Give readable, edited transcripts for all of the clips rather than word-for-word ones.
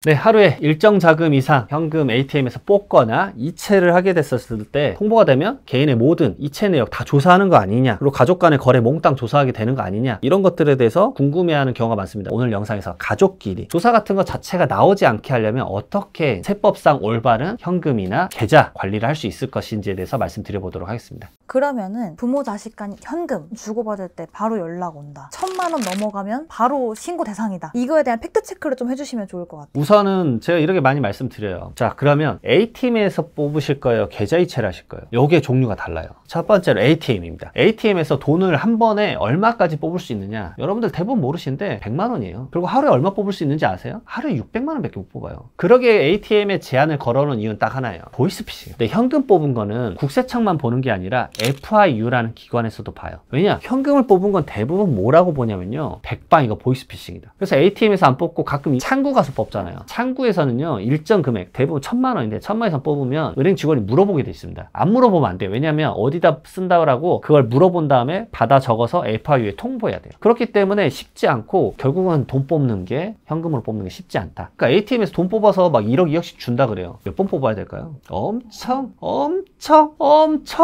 네, 하루에 일정 자금 이상 현금 ATM에서 뽑거나 이체를 하게 됐었을 때 통보가 되면 개인의 모든 이체 내역 다 조사하는 거 아니냐, 그리고 가족 간의 거래 몽땅 조사하게 되는 거 아니냐, 이런 것들에 대해서 궁금해하는 경우가 많습니다. 오늘 영상에서 가족끼리 조사 같은 것 자체가 나오지 않게 하려면 어떻게 세법상 올바른 현금이나 계좌 관리를 할 수 있을 것인지에 대해서 말씀드려보도록 하겠습니다. 그러면은 부모 자식 간 현금 주고받을 때 바로 연락 온다, 1000만 원 넘어가면 바로 신고 대상이다, 이거에 대한 팩트 체크를 좀 해주시면 좋을 것 같아요. 우선은 제가 이렇게 많이 말씀드려요. 자, 그러면 ATM에서 뽑으실 거예요, 계좌 이체를 하실 거예요? 요게 종류가 달라요. 첫 번째로 ATM입니다. ATM에서 돈을 한 번에 얼마까지 뽑을 수 있느냐, 여러분들 대부분 모르시는데 100만 원이에요. 그리고 하루에 얼마 뽑을 수 있는지 아세요? 하루에 600만 원 밖에 못 뽑아요. 그러게 ATM에 제한을 걸어놓은 이유는 딱 하나예요. 보이스피싱. 근데 현금 뽑은 거는 국세청만 보는 게 아니라 FIU라는 기관에서도 봐요. 왜냐? 현금을 뽑은 건 대부분 뭐라고 보냐면요, 백방이가 보이스피싱이다. 그래서 ATM에서 안 뽑고 가끔 창구 가서 뽑잖아요. 창구에서는요, 일정 금액, 대부분 1000만 원인데 1000만 원 이상 뽑으면 은행 직원이 물어보게 돼 있습니다. 안 물어보면 안 돼요. 왜냐면 어디다 쓴다고 그걸 물어본 다음에 받아 적어서 FIU에 통보해야 돼요. 그렇기 때문에 쉽지 않고 결국은 돈 뽑는 게, 현금으로 뽑는 게 쉽지 않다. 그러니까 ATM에서 돈 뽑아서 막 1억 2억씩 준다 그래요. 몇 번 뽑아야 될까요? 엄청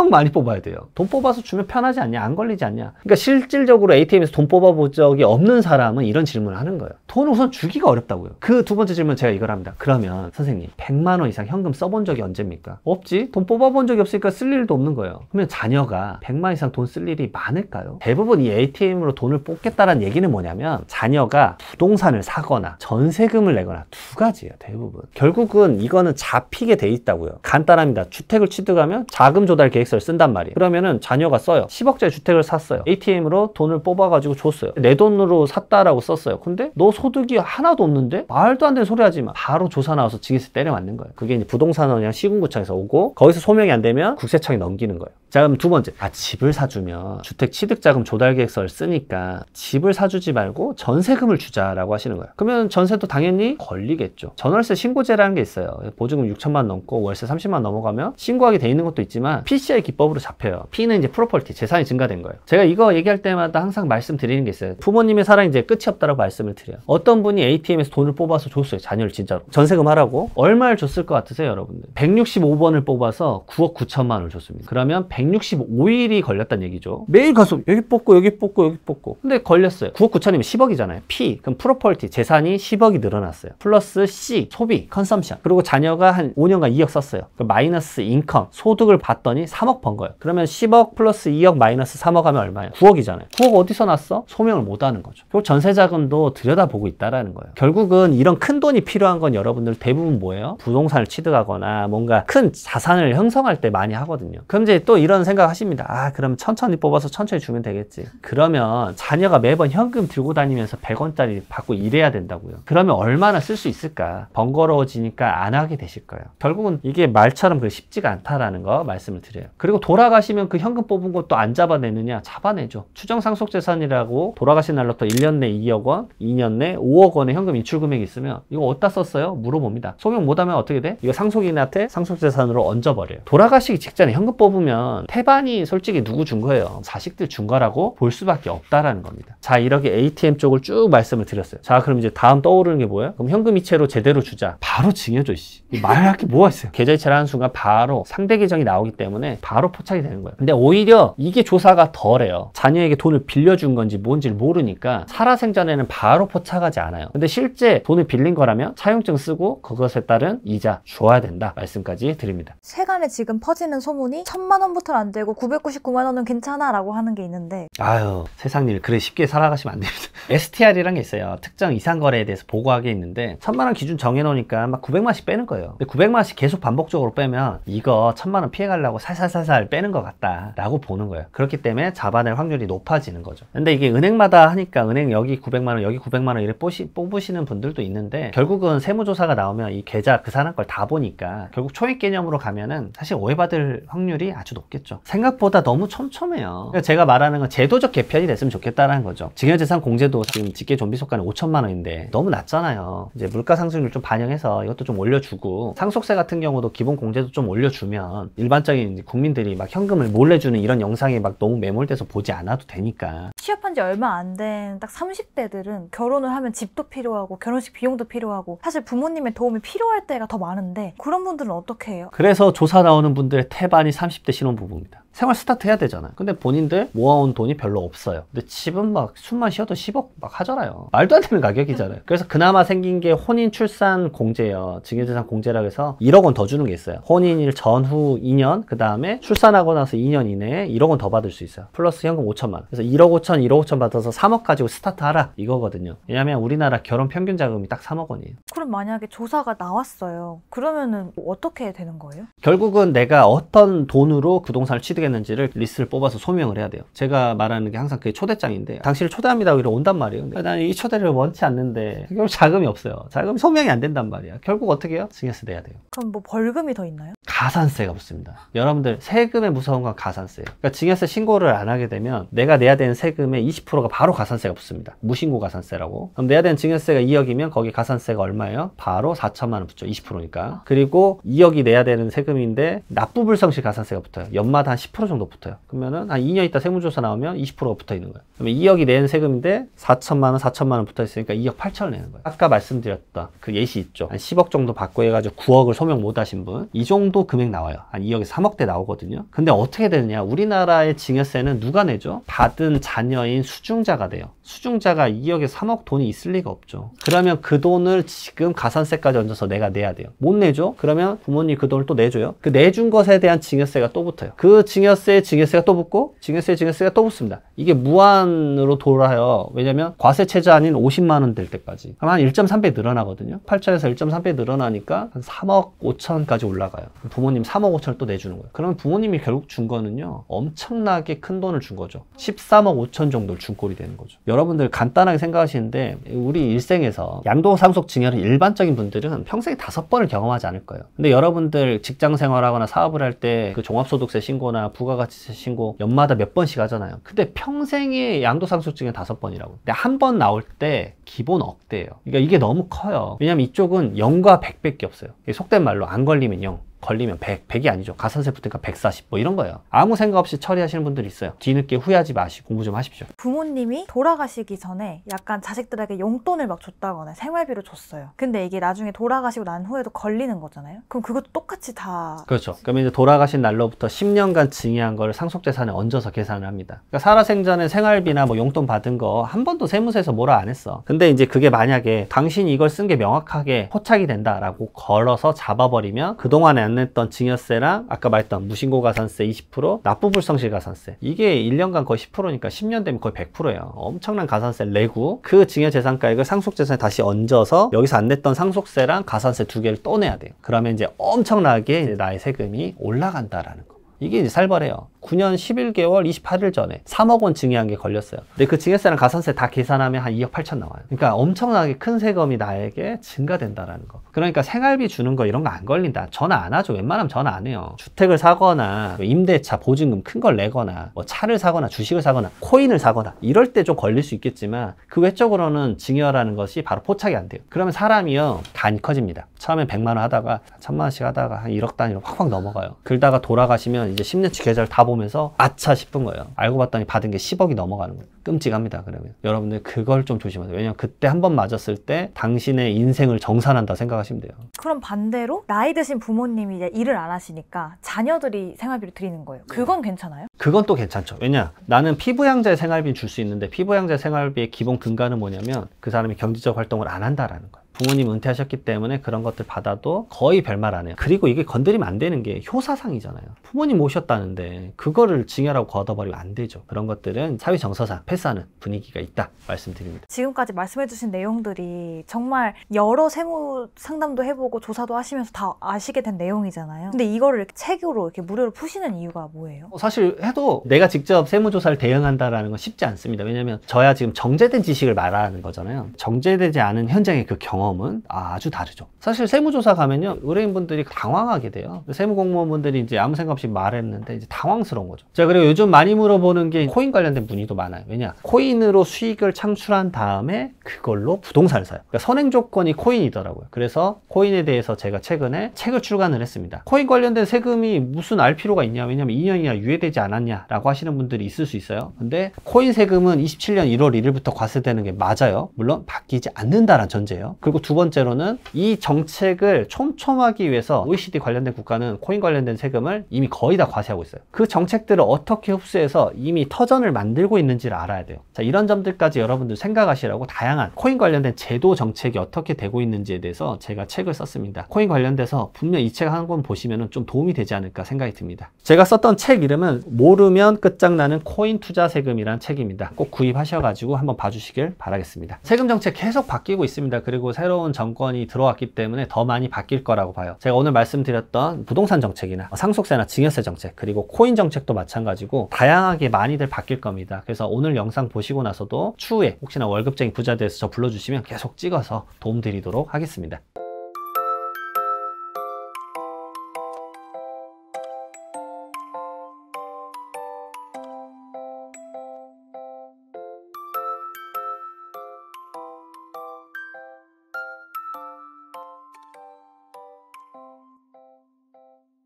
많이 뽑아야 돼요. 돈 뽑아서 주면 편하지 않냐, 안 걸리지 않냐. 그러니까 실질적으로 ATM에서 돈 뽑아본 적이 없는 사람은 이런 질문을 하는 거예요. 돈을 우선 주기가 어렵다고요. 그 두 번째 질문 제가 이걸 합니다. 그러면 선생님, 100만 원 이상 현금 써본 적이 언제입니까? 없지. 돈 뽑아본 적이 없으니까 쓸 일도 없는 거예요. 그러면 자녀가 100만 이상 돈 쓸 일이 많을까요? 대부분 이 ATM으로 돈을 뽑겠다는 얘기는 뭐냐면, 자녀가 부동산을 사거나 전세금을 내거나 두 가지예요. 대부분. 결국은 이거는 잡히게 돼 있다고요. 간단합니다. 주택을 취득하면 자금 조달 계획서를 쓴단 말이에요. 그러면은 자녀가 써요. 10억짜리 주택을 샀어요. ATM으로 돈을 뽑아가지고 줬어요. 내 돈으로 샀다라고 썼어요. 근데 너 소득이 하나도 없는데? 말도 안 되는 소리 하지 마. 바로 조사 나와서 징계세 때려 맞는 거예요. 그게 이제 부동산원이랑 시군구청에서 오고, 거기서 소명이 안 되면 국세청에 넘기는 거예요. 자, 그럼 두 번째. 집을 사주면 주택 취득자금 조달 계획서를 쓰니까 집을 사주지 말고 전세금을 주자라고 하시는 거예요. 그러면 전세도 당연히 걸리겠죠. 전월세 신고제라는 게 있어요. 보증금 6천만 원 넘고 월세 30만 원 넘어가면 신고하게 돼 있는 것도 있지만 PCI 기법으로 잡혀요. P는 이제 프로퍼티, 재산이 증가된 거예요. 제가 이거 얘기할 때마다 항상 말씀드리는 게 있어요. 부모님의 사랑이 이제 끝이 없다라고 말씀을 드려요. 어떤 분이 ATM에서 돈을 뽑아서 줬어요. 자녀를 진짜로. 전세금 하라고. 얼마를 줬을 것 같으세요, 여러분들? 165번을 뽑아서 9억 9천만 원을 줬습니다. 그러면 165일이 걸렸다는 얘기죠. 매일 가서 여기 뽑고 여기 뽑고 여기 뽑고. 근데 걸렸어요. 9억 9천이면 10억이잖아요. P, 그럼 프로퍼티, 재산이 10억이 늘어났어요. 플러스 C, 소비, 컨섬션. 그리고 자녀가 한 5년간 2억 썼어요. 마이너스 인컴, 소득을 봤더니 3억 번 거예요. 그러면 10억 플러스 2억 마이너스 3억 하면 얼마예요? 9억이잖아요. 9억 어디서 났어? 소명을 못 하는 거죠. 그리고 전세자금도 들여다보고 있다라는 거예요. 결국은 이런 큰 돈이 필요한 건 여러분들 대부분 뭐예요? 부동산을 취득하거나 뭔가 큰 자산을 형성할 때 많이 하거든요. 그럼 이제 또 이런 생각 하십니다. 아, 그럼 천천히 뽑아서 천천히 주면 되겠지. 그러면 자녀가 매번 현금 들고 다니면서 100원짜리 받고 이래야 된다고요. 그러면 얼마나 쓸 수 있을까? 번거로워지니까 안 하게 되실 거예요. 결국은 이게 말처럼 쉽지가 않다라는 거 말씀을 드려요. 그리고 돌아가시면 그 현금 뽑은 것도 안 잡아내느냐? 잡아내죠. 추정상속재산이라고 돌아가신 날로부터 1년 내 2억 원, 2년 내 5억 원의 현금 인출 금액이 있으면 이거 어디다 썼어요? 물어봅니다. 소명 못하면 어떻게 돼? 이거 상속인한테 상속재산으로 얹어버려요. 돌아가시기 직전에 현금 뽑으면 태반이 솔직히 누구 준 거예요? 자식들 준 거라고 볼 수밖에 없다라는 겁니다. 자, 이렇게 ATM 쪽을 쭉 말씀을 드렸어요. 자, 그럼 이제 다음 떠오르는 게 뭐예요? 그럼 현금 이체로 제대로 주자. 바로 징해줘, 씨. 말할 게 뭐가 있어요? 계좌 이체를 하는 순간 바로 상대 계정이 나오기 때문에 바로 포착이 되는 거예요. 근데 오히려 이게 조사가 덜해요. 자녀에게 돈을 빌려준 건지 뭔지를 모르니까 살아생전에는 바로 포착하지 않아요. 근데 실제 돈을 빌린 거라면 차용증 쓰고 그것에 따른 이자 줘야 된다 말씀까지 드립니다. 세간에 지금 퍼지는 소문이 1000만 원부터는 안 되고 999만 원은 괜찮아 라고 하는 게 있는데, 아유, 세상 일 그래 쉽게 살아가시면 안 됩니다. STR이란 게 있어요. 특정 이상거래에 대해서 보고하게 있는데 1000만 원 기준 정해놓으니까 막 900만씩 빼는 거예요. 근데 900만씩 계속 반복적으로 빼면 이거 1000만 원 피해가려고 살살살살 빼는 것 같다 라고 보는 거예요. 그렇기 때문에 잡아낼 확률이 높아지는 거죠. 근데 이게 은행마다 하니까 은행 여기 900만 원 여기 900만 원 이렇게 뽑으시는 분들도 있는데, 결국은 세무조사가 나오면 이 계좌 그 사람 걸 다 보니까 결국 초입 개념으로 가면은 사실 오해받을 확률이 아주 높겠죠. 없겠죠. 생각보다 너무 촘촘해요. 그러니까 제가 말하는 건 제도적 개편이 됐으면 좋겠다라는 거죠. 증여재산 공제도 지금 직계 좀비 속가는 5천만 원인데 너무 낮잖아요. 이제 물가 상승률 좀 반영해서 이것도 좀 올려주고, 상속세 같은 경우도 기본 공제도 좀 올려주면 일반적인 국민들이 막 현금을 몰래 주는 이런 영상에 막 너무 매몰돼서 보지 않아도 되니까. 취업한 지 얼마 안 된 딱 30대들은 결혼을 하면 집도 필요하고 결혼식 비용도 필요하고 사실 부모님의 도움이 필요할 때가 더 많은데 그런 분들은 어떻게 해요? 그래서 조사 나오는 분들의 태반이 30대 신혼부부입니다. 생활 스타트 해야 되잖아요. 근데 본인들 모아온 돈이 별로 없어요. 근데 집은 막 숨만 쉬어도 10억 막 하잖아요. 말도 안 되는 가격이잖아요. 그래서 그나마 생긴 게 혼인 출산 공제예요. 증여재산 공제라고 해서 1억 원 더 주는 게 있어요. 혼인일 전후 2년, 그 다음에 출산하고 나서 2년 이내에 1억 원 더 받을 수 있어요. 플러스 현금 5천만 원. 그래서 1억 5천, 1억 5천 받아서 3억 가지고 스타트하라 이거거든요. 왜냐면 우리나라 결혼 평균 자금이 딱 3억 원이에요. 그럼 만약에 조사가 나왔어요. 그러면은 어떻게 되는 거예요? 결국은 내가 어떤 돈으로 그 동산을 취득했는지를 리스트를 뽑아서 소명을 해야 돼요. 제가 말하는 게 항상 그게 초대장인데, 당신을 초대합니다 이러 온단 말이에요. 근데 나는 이 초대를 원치 않는데 결국 자금이 없어요. 자금이 소명이 안 된단 말이야. 결국 어떻게 해요? 증여세 내야 돼요. 그럼 뭐 벌금이 더 있나요? 가산세가 붙습니다. 여러분들 세금의 무서운 건 가산세예요. 그러니까 증여세 신고를 안 하게 되면 내가 내야 되는 세금의 20%가 바로 가산세가 붙습니다. 무신고 가산세라고. 그럼 내야 되는 증여세가 2억이면 거기 가산세가 얼마예요? 바로 4천만 원 붙죠. 20%니까. 그리고 2억이 내야 되는 세금인데 납부불성시 가산세가 붙어요. 연마다 한 10% 정도 붙어요. 그러면은 한 2년 있다 세무조사 나오면 20%가 붙어 있는 거예요. 그러면 2억이 낸 세금인데 4천만 원, 4천만 원 붙어 있으니까 2억 8천을 내는 거예요. 아까 말씀드렸던 그 예시 있죠. 한 10억 정도 받고 해가지고 9억을 소명 못 하신 분, 이 정도 금액 나와요. 한 2억에서 3억대 나오거든요. 근데 어떻게 되느냐? 우리나라의 증여세는 누가 내죠? 받은 자녀인 수중자가 돼요. 수중자가 2억에 3억 돈이 있을 리가 없죠. 그러면 그 돈을 지금 가산세까지 얹어서 내가 내야 돼요. 못 내죠? 그러면 부모님이 그 돈을 또 내줘요. 그 내준 것에 대한 증여세가 또 붙어요. 그 증여세가 또 붙고, 증여세가 또 붙습니다. 이게 무한으로 돌아요. 왜냐면 과세 최저 아닌 50만 원 될 때까지. 그럼 한 1.3배 늘어나거든요. 8천에서 1.3배 늘어나니까 한 3억 5천까지 올라가요. 부모님 3억 5천을 또 내주는 거예요. 그러면 부모님이 결국 준 거는요, 엄청나게 큰 돈을 준 거죠. 13억 5천 정도를 준 꼴이 되는 거죠. 여러분들 간단하게 생각하시는데, 우리 일생에서 양도상속 증여를 일반적인 분들은 평생 5번을 경험하지 않을 거예요. 근데 여러분들 직장 생활하거나 사업을 할 때 그 종합소득세 신고나 부가가치세 신고 연마다 몇 번씩 하잖아요. 근데 평생의 양도상속 증여 5번이라고. 근데 한 번 나올 때 기본 억대예요. 그러니까 이게 너무 커요. 왜냐면 이쪽은 0과 100밖에 없어요. 속된 말로 안 걸리면 0. 걸리면 100, 100이 아니죠. 가산세 붙으니까 140 뭐 이런 거예요. 아무 생각 없이 처리하시는 분들이 있어요. 뒤늦게 후회하지 마시고 공부 좀 하십시오. 부모님이 돌아가시기 전에 약간 자식들에게 용돈을 막 줬다거나 생활비로 줬어요. 근데 이게 나중에 돌아가시고 난 후에도 걸리는 거잖아요. 그럼 그것도 똑같이 다... 그렇죠. 그러면 이제 돌아가신 날로부터 10년간 증여한 거를 상속재산에 얹어서 계산을 합니다. 그러니까 살아생전에 생활비나 뭐 용돈 받은 거 한 번도 세무서에서 뭐라 안 했어. 근데 이제 그게 만약에 당신이 이걸 쓴 게 명확하게 포착이 된다라고 걸어서 잡아버리면 그동안에 안 냈던 증여세랑 아까 말했던 무신고 가산세 20%, 납부불성실 가산세, 이게 1년간 거의 10%니까 10년 되면 거의 100%예요. 엄청난 가산세를 내고 그 증여재산가액을 상속재산에 다시 얹어서 여기서 안 냈던 상속세랑 가산세 두 개를 또 내야 돼요. 그러면 이제 엄청나게 이제 나의 세금이 올라간다라는 거. 이게 이제 살벌해요. 9년 11개월 28일 전에 3억 원 증여한 게 걸렸어요. 근데 그 증여세랑 가산세 다 계산하면 한 2억 8천 나와요. 그러니까 엄청나게 큰 세금이 나에게 증가된다라는 거. 그러니까 생활비 주는 거 이런 거 안 걸린다. 전화 안 하죠. 웬만하면 전화 안 해요. 주택을 사거나 임대차 보증금 큰 걸 내거나 뭐 차를 사거나 주식을 사거나 코인을 사거나 이럴 때 좀 걸릴 수 있겠지만 그 외적으로는 증여라는 것이 바로 포착이 안 돼요. 그러면 사람이요 단이 커집니다. 처음엔 100만 원 하다가 1000만 원씩 하다가 한 1억 단위로 확확 넘어가요. 그러다가 돌아가시면 이제 10년치 계좌를 다 보면서 아차 싶은 거예요. 알고 봤더니 받은 게 10억이 넘어가는 거예요. 끔찍합니다. 그러면 여러분들 그걸 좀 조심하세요. 왜냐면 그때 한 번 맞았을 때 당신의 인생을 정산한다 생각하시면 돼요. 그럼 반대로 나이 드신 부모님이 이제 일을 안 하시니까 자녀들이 생활비를 드리는 거예요. 그건 괜찮아요? 그건 또 괜찮죠. 왜냐? 나는 피부양자의 생활비는 줄 수 있는데 피부양자의 생활비의 기본 근간은 뭐냐면 그 사람이 경제적 활동을 안 한다라는 거예요. 부모님 은퇴하셨기 때문에 그런 것들 받아도 거의 별말 안 해요. 그리고 이게 건드리면 안 되는 게 효사상이잖아요. 부모님 모셨다는데 그거를 증여라고 걷어버리면 안 되죠. 그런 것들은 사회정서상 패스하는 분위기가 있다 말씀드립니다. 지금까지 말씀해주신 내용들이 정말 여러 세무 상담도 해보고 조사도 하시면서 다 아시게 된 내용이잖아요. 근데 이거를 이렇게 책으로 이렇게 무료로 푸시는 이유가 뭐예요? 사실 해도 내가 직접 세무조사를 대응한다라는 건 쉽지 않습니다. 왜냐하면 저야 지금 정제된 지식을 말하는 거잖아요. 정제되지 않은 현장의 그 경험은 아주 다르죠. 사실 세무조사 가면요, 의뢰인분들이 당황하게 돼요. 세무공무원분들이 이제 아무 생각 없이 말했는데 이제 당황스러운 거죠. 자, 그리고 요즘 많이 물어보는 게 코인 관련된 문의도 많아요. 왜냐? 코인으로 수익을 창출한 다음에 그걸로 부동산을 사요. 그러니까 선행 조건이 코인이더라고요. 그래서 코인에 대해서 제가 최근에 책을 출간을 했습니다. 코인 관련된 세금이 무슨 알 필요가 있냐? 왜냐면 2년이나 유예되지 않았냐라고 하시는 분들이 있을 수 있어요. 근데 코인 세금은 27년 1월 1일부터 과세되는 게 맞아요. 물론 바뀌지 않는다는 전제예요. 그리고 두 번째로는 이 정책을 촘촘하기 위해서 OECD 관련된 국가는 코인 관련된 세금을 이미 거의 다 과세하고 있어요. 그 정책들을 어떻게 흡수해서 이미 터전을 만들고 있는지를 알아야 돼요. 자, 이런 점들까지 여러분들 생각하시라고 다양한 코인 관련된 제도 정책이 어떻게 되고 있는지에 대해서 제가 책을 썼습니다. 코인 관련돼서 분명 이 책 한 권 보시면 좀 도움이 되지 않을까 생각이 듭니다. 제가 썼던 책 이름은 모르면 끝장나는 코인 투자 세금이란 책입니다. 꼭 구입하셔가지고 한번 봐주시길 바라겠습니다. 세금 정책 계속 바뀌고 있습니다. 그리고 새로운 정권이 들어왔기 때문에 더 많이 바뀔 거라고 봐요. 제가 오늘 말씀드렸던 부동산 정책이나 상속세나 증여세 정책, 그리고 코인 정책도 마찬가지고 다양하게 많이들 바뀔 겁니다. 그래서 오늘 영상 보시고 나서도 추후에 혹시나 월급쟁이 부자 돼서 저 불러주시면 계속 찍어서 도움드리도록 하겠습니다.